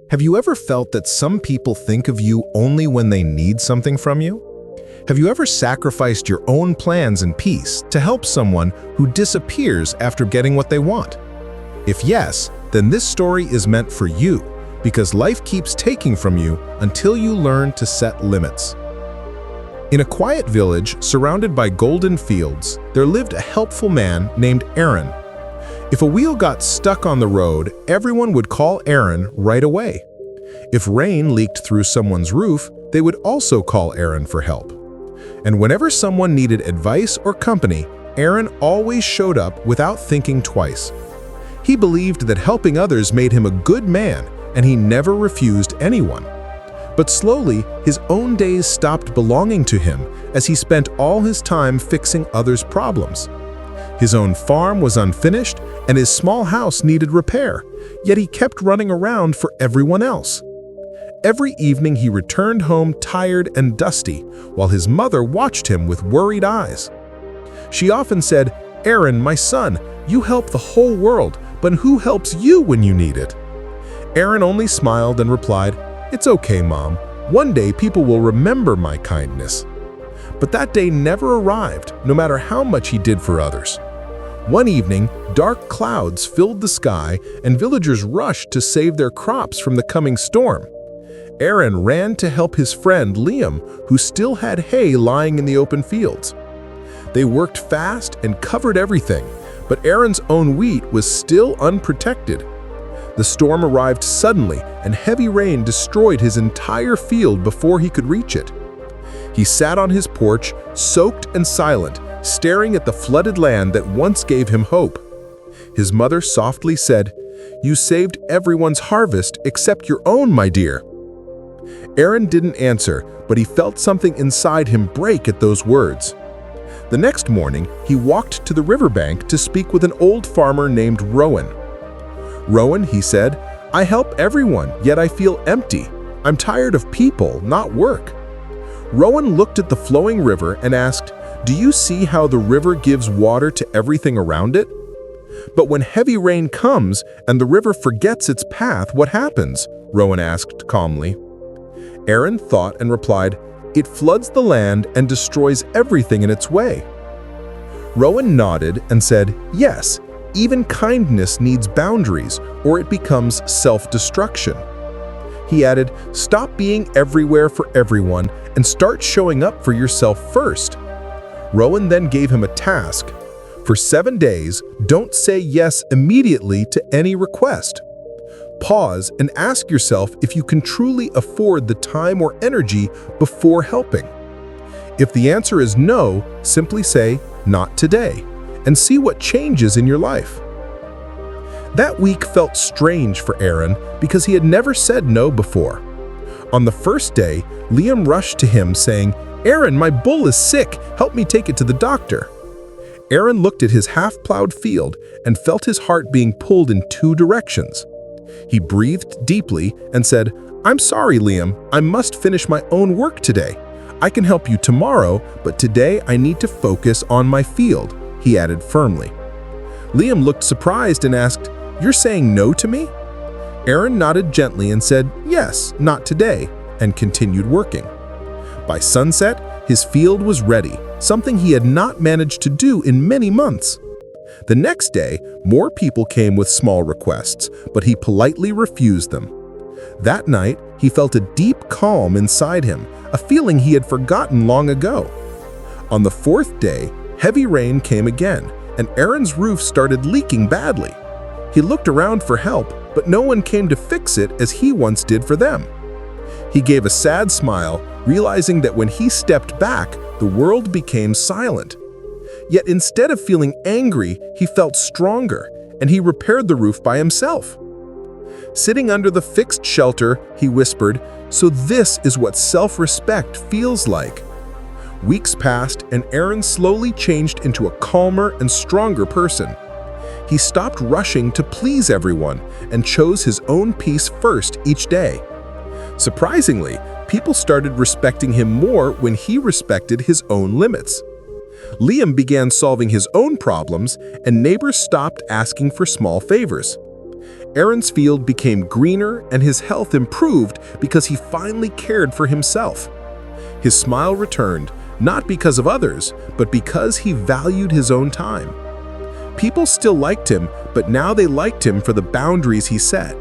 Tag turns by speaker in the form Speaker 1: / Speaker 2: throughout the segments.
Speaker 1: Have you ever felt that some people think of you only when they need something from you? Have you ever sacrificed your own plans and peace to help someone who disappears after getting what they want? If yes, then this story is meant for you, because life keeps taking from you until you learn to set limits. In a quiet village surrounded by golden fields, there lived a helpful man named Aaron. If a wheel got stuck on the road, everyone would call Aaron right away. If rain leaked through someone's roof, they would also call Aaron for help. And whenever someone needed advice or company, Aaron always showed up without thinking twice. He believed that helping others made him a good man, and he never refused anyone. But slowly, his own days stopped belonging to him as he spent all his time fixing others' problems. His own farm was unfinished, and his small house needed repair, yet he kept running around for everyone else. Every evening he returned home tired and dusty, while his mother watched him with worried eyes. She often said, "Aaron, my son, you help the whole world, but who helps you when you need it?" Aaron only smiled and replied, "It's okay, Mom. One day people will remember my kindness." But that day never arrived, no matter how much he did for others. One evening, dark clouds filled the sky and villagers rushed to save their crops from the coming storm. Aaron ran to help his friend Liam, who still had hay lying in the open fields. They worked fast and covered everything, but Aaron's own wheat was still unprotected. The storm arrived suddenly, and heavy rain destroyed his entire field before he could reach it. He sat on his porch, soaked and silent, staring at the flooded land that once gave him hope. His mother softly said, "You saved everyone's harvest except your own, my dear." Aaron didn't answer, but he felt something inside him break at those words. The next morning, he walked to the riverbank to speak with an old farmer named Rowan. "Rowan," he said, "I help everyone, yet I feel empty. I'm tired of people, not work." Rowan looked at the flowing river and asked, "Do you see how the river gives water to everything around it? But when heavy rain comes and the river forgets its path, what happens?" Rowan asked calmly. Aaron thought and replied, "It floods the land and destroys everything in its way." Rowan nodded and said, "Yes, even kindness needs boundaries or it becomes self-destruction." He added, "Stop being everywhere for everyone and start showing up for yourself first." Rowan then gave him a task. For 7 days, don't say yes immediately to any request. Pause and ask yourself if you can truly afford the time or energy before helping. If the answer is no, simply say, "Not today," and see what changes in your life. That week felt strange for Aaron because he had never said no before. On the first day, Liam rushed to him saying, "Aaron, my bull is sick. Help me take it to the doctor." Aaron looked at his half-plowed field and felt his heart being pulled in 2 directions. He breathed deeply and said, "I'm sorry, Liam. I must finish my own work today. I can help you tomorrow, but today I need to focus on my field," he added firmly. Liam looked surprised and asked, "You're saying no to me?" Aaron nodded gently and said, "Yes, not today," and continued working. By sunset, his field was ready, something he had not managed to do in many months. The next day, more people came with small requests, but he politely refused them. That night, he felt a deep calm inside him, a feeling he had forgotten long ago. On the 4th day, heavy rain came again, and Aaron's roof started leaking badly. He looked around for help, but no one came to fix it as he once did for them. He gave a sad smile, realizing that when he stepped back, the world became silent. Yet instead of feeling angry, he felt stronger, and he repaired the roof by himself. Sitting under the fixed shelter, he whispered, "So this is what self-respect feels like." Weeks passed, and Aaron slowly changed into a calmer and stronger person. He stopped rushing to please everyone and chose his own peace first each day. Surprisingly, people started respecting him more when he respected his own limits. Liam began solving his own problems, and neighbors stopped asking for small favors. Aaron's field became greener and his health improved because he finally cared for himself. His smile returned, not because of others, but because he valued his own time. People still liked him, but now they liked him for the boundaries he set.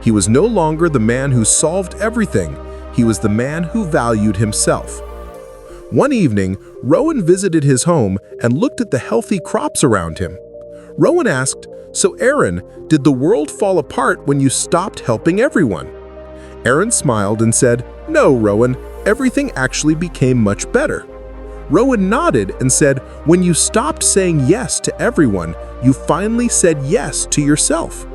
Speaker 1: He was no longer the man who solved everything. He was the man who valued himself. One evening, Rowan visited his home and looked at the healthy crops around him. Rowan asked, "So Aaron, did the world fall apart when you stopped helping everyone?" Aaron smiled and said, "No, Rowan, everything actually became much better." Rowan nodded and said, "When you stopped saying yes to everyone, you finally said yes to yourself."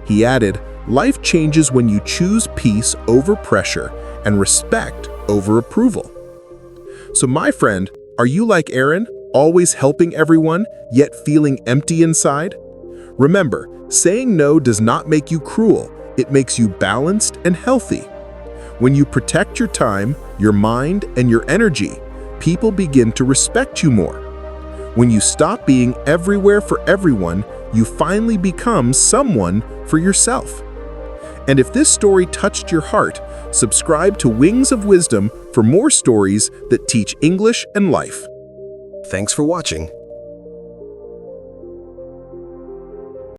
Speaker 1: He added, "Life changes when you choose peace over pressure and respect over approval." So my friend, are you like Aaron, always helping everyone, yet feeling empty inside? Remember, saying no does not make you cruel, it makes you balanced and healthy. When you protect your time, your mind, and your energy, people begin to respect you more. When you stop being everywhere for everyone, you finally become someone for yourself. And if this story touched your heart, subscribe to Wings of Wisdom for more stories that teach English and life.
Speaker 2: Thanks for watching.